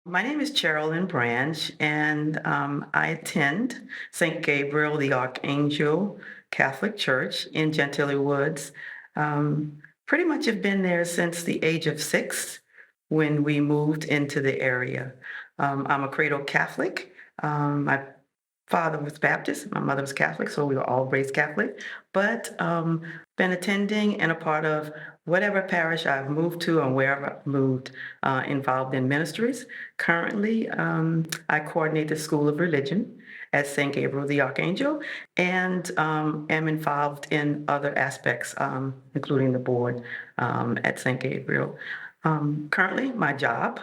My name is Cherilyn LaBranche, and I attend St. Gabriel the Archangel Catholic Church in Gentilly Woods. Pretty much have been there since the age of 6 when we moved into the area. I'm a cradle Catholic. My father was Baptist, my mother was Catholic, so we were all raised Catholic. But been attending and a part of whatever parish I've moved to and wherever I've moved, involved in ministries. Currently, I coordinate the School of Religion at St. Gabriel the Archangel and am involved in other aspects, including the board at St. Gabriel. Currently, my job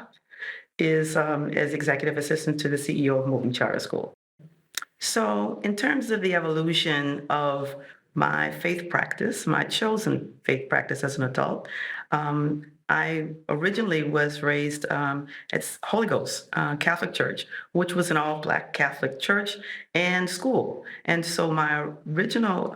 is as executive assistant to the CEO of Moulton Charter School. So, in terms of the evolution of my faith practice, my chosen faith practice as an adult, I originally was raised at Holy Ghost Catholic Church, which was an all Black Catholic church and school. And so my original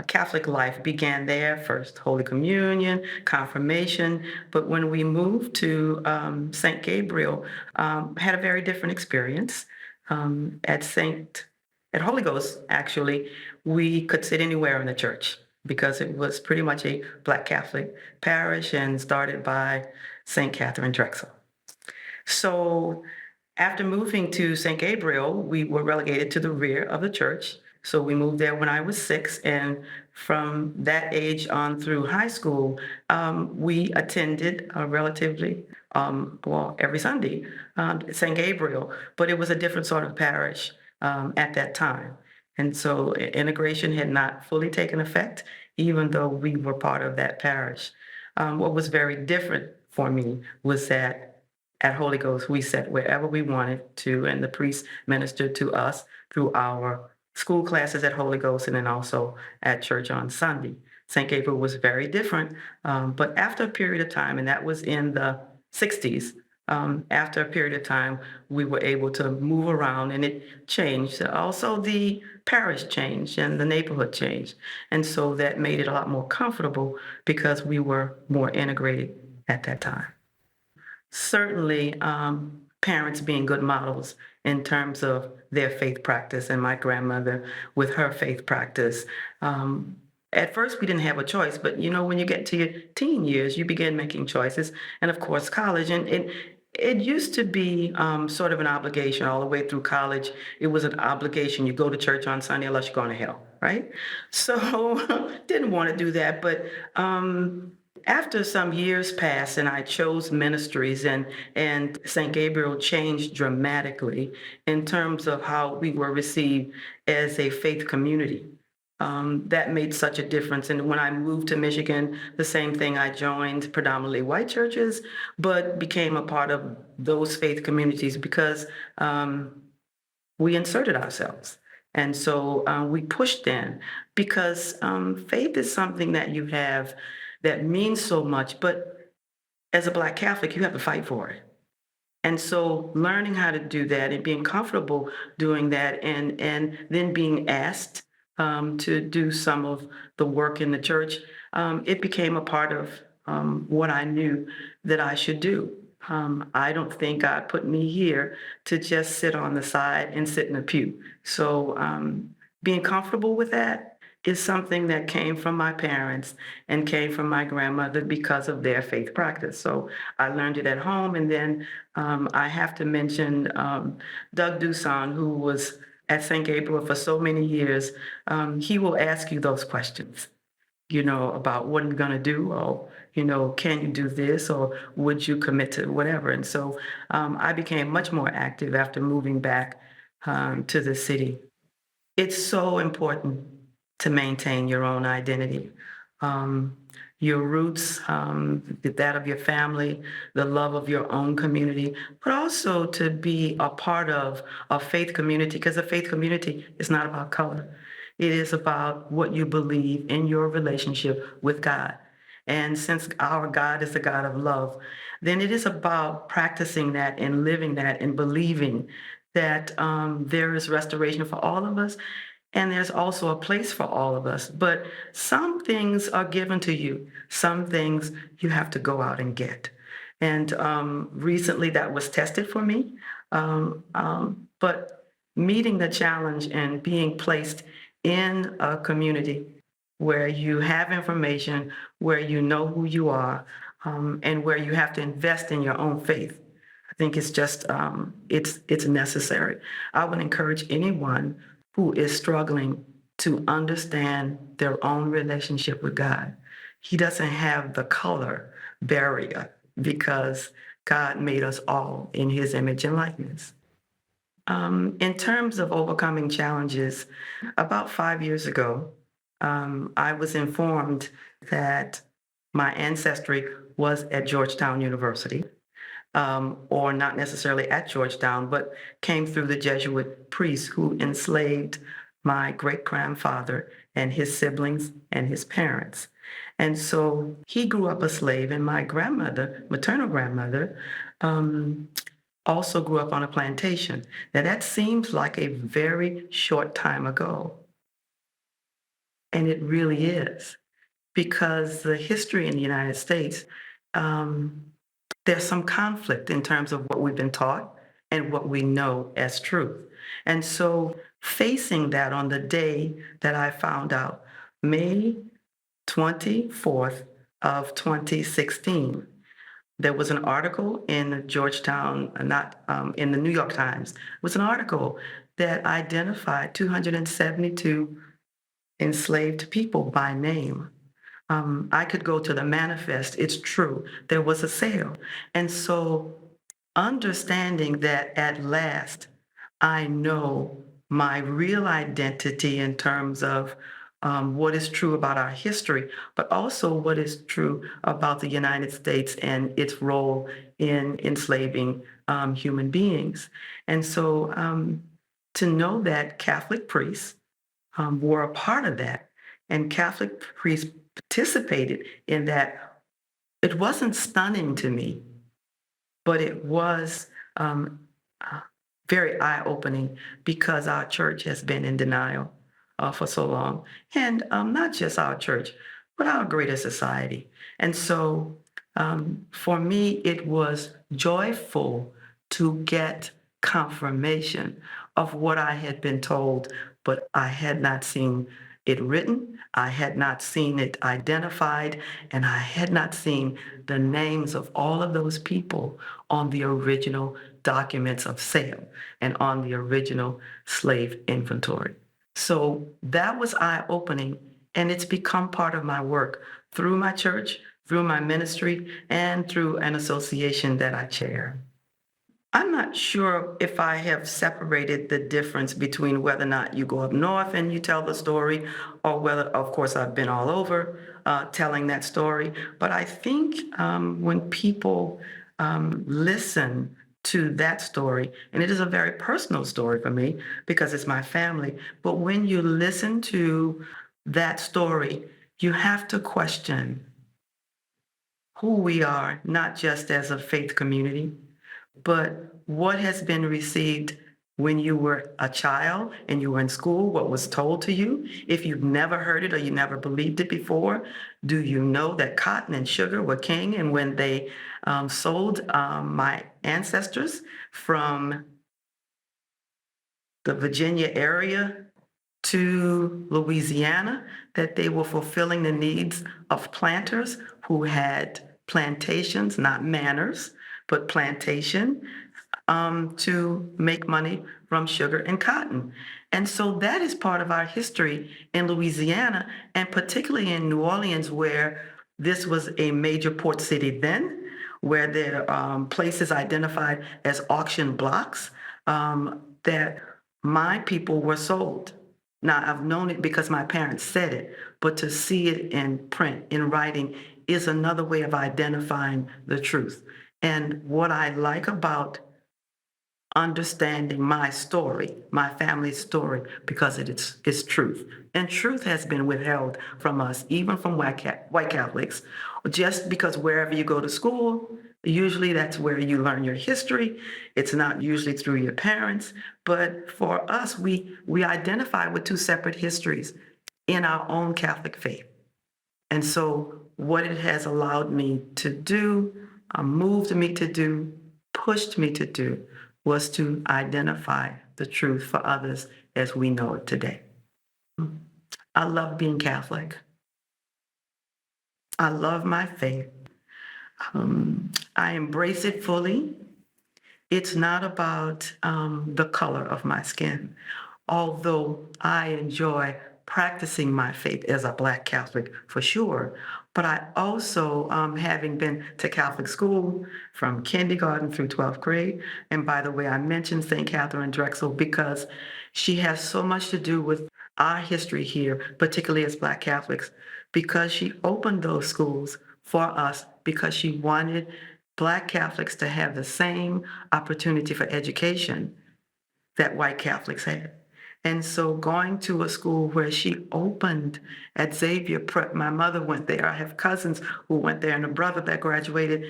Catholic life began there, first Holy Communion, confirmation. But when we moved to St. Gabriel, had a very different experience. At Holy Ghost, actually, we could sit anywhere in the church because it was pretty much a Black Catholic parish and started by St. Catherine Drexel. So after moving to St. Gabriel, we were relegated to the rear of the church. So we moved there when I was 6, and from that age on through high school, we attended relatively, every Sunday, St. Gabriel, but it was a different sort of parish at that time. And so integration had not fully taken effect, even though we were part of that parish. What was very different for me was that at Holy Ghost, we sat wherever we wanted to, and the priest ministered to us through our school classes at Holy Ghost and then also at church on Sunday. St. Gabriel was very different, but after a period of time, and that was in the 60s, after a period of time, we were able to move around and it changed. Also, the parish changed and the neighborhood changed. And so that made it a lot more comfortable because we were more integrated at that time. Certainly, parents being good models in terms of their faith practice, and my grandmother with her faith practice. At first, we didn't have a choice, but when you get to your teen years, you begin making choices, and of course, college. And it used to be sort of an obligation all the way through college. It was an obligation. You go to church on Sunday unless you're going to hell, right? So didn't want to do that, but after some years passed and I chose ministries and St. Gabriel changed dramatically in terms of how we were received as a faith community. That made such a difference. And when I moved to Michigan, the same thing, I joined predominantly white churches, but became a part of those faith communities because we inserted ourselves. And so we pushed in because faith is something that you have that means so much, but as a Black Catholic, you have to fight for it. And so learning how to do that and being comfortable doing that and then being asked to do some of the work in the church, it became a part of what I knew that I should do. I don't think God put me here to just sit on the side and sit in a pew. So being comfortable with that is something that came from my parents and came from my grandmother because of their faith practice. So I learned it at home. And then I have to mention Doug Duson, who was at St. Gabriel for so many years. He will ask you those questions, about what I'm going to do, or, can you do this, or would you commit to whatever? And so I became much more active after moving back to the city. It's so important to maintain your own identity, your roots, that of your family, the love of your own community, but also to be a part of a faith community, because a faith community is not about color. It is about what you believe in your relationship with God. And since our God is the God of love, then it is about practicing that and living that and believing that there is restoration for all of us. And there's also a place for all of us. But some things are given to you. Some things you have to go out and get. And recently that was tested for me. But meeting the challenge and being placed in a community where you have information, where you know who you are, and where you have to invest in your own faith. I think it's just it's necessary. I would encourage anyone who is struggling to understand their own relationship with God. He doesn't have the color barrier because God made us all in his image and likeness. In terms of overcoming challenges, about 5 years ago, I was informed that my ancestry was at Georgetown University, or not necessarily at Georgetown, but came through the Jesuit priests who enslaved my great grandfather and his siblings and his parents. And so he grew up a slave, and my grandmother, maternal grandmother, um, also grew up on a plantation. Now, that seems like a very short time ago, and it really is, because the history in the United States, um, there's some conflict in terms of what we've been taught and what we know as truth. And so, facing that on the day that I found out, May 24th of 2016, there was an article in Georgetown, not in the New York Times. It was an article that identified 272 enslaved people by name. I could go to the manifest. It's true. There was a sale. And so understanding that at last I know my real identity in terms of what is true about our history, but also what is true about the United States and its role in enslaving human beings. And so to know that Catholic priests were a part of that, and Catholic priests participated in that, it wasn't stunning to me, but it was uh, very eye-opening because our church has been in denial for so long. And not just our church, but our greater society. And so for me, it was joyful to get confirmation of what I had been told, but I had not seen it written, I had not seen it identified, and I had not seen the names of all of those people on the original documents of sale and on the original slave inventory. So that was eye-opening, and it's become part of my work through my church, through my ministry, and through an association that I chair. I'm not sure if I have separated the difference between whether or not you go up north and you tell the story, or whether, of course, I've been all over telling that story. But I think when people listen to that story, and it is a very personal story for me because it's my family, but when you listen to that story, you have to question who we are, not just as a faith community, but what has been received when you were a child and you were in school, what was told to you. If you've never heard it or you never believed it before, do you know that cotton and sugar were king? And when they sold my ancestors from the Virginia area to Louisiana, that they were fulfilling the needs of planters who had plantations, not manors, but plantation, to make money from sugar and cotton. And so that is part of our history in Louisiana, and particularly in New Orleans, where this was a major port city then, where there are places identified as auction blocks that my people were sold. Now, I've known it because my parents said it, but to see it in print, in writing, is another way of identifying the truth. And what I like about understanding my story, my family's story, because it's truth. And truth has been withheld from us, even from white Catholics, just because wherever you go to school, usually that's where you learn your history. It's not usually through your parents, but for us, we identify with two separate histories in our own Catholic faith. And so what it has allowed me to do moved me to do, pushed me to do, was to identify the truth for others as we know it today. I love being Catholic. I love my faith. I embrace it fully. It's not about the color of my skin, although I enjoy practicing my faith as a Black Catholic for sure. But I also, having been to Catholic school from kindergarten through 12th grade, and by the way, I mentioned St. Catherine Drexel because she has so much to do with our history here, particularly as Black Catholics, because she opened those schools for us because she wanted Black Catholics to have the same opportunity for education that white Catholics had. And so going to a school where she opened at Xavier Prep, my mother went there. I have cousins who went there and a brother that graduated.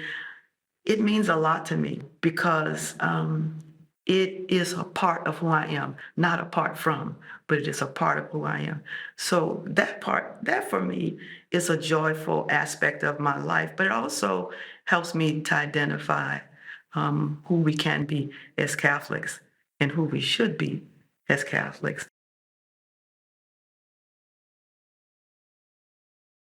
It means a lot to me because it is a part of who I am, not apart from, but it is a part of who I am. So that for me is a joyful aspect of my life, but it also helps me to identify who we can be as Catholics and who we should be as Catholics.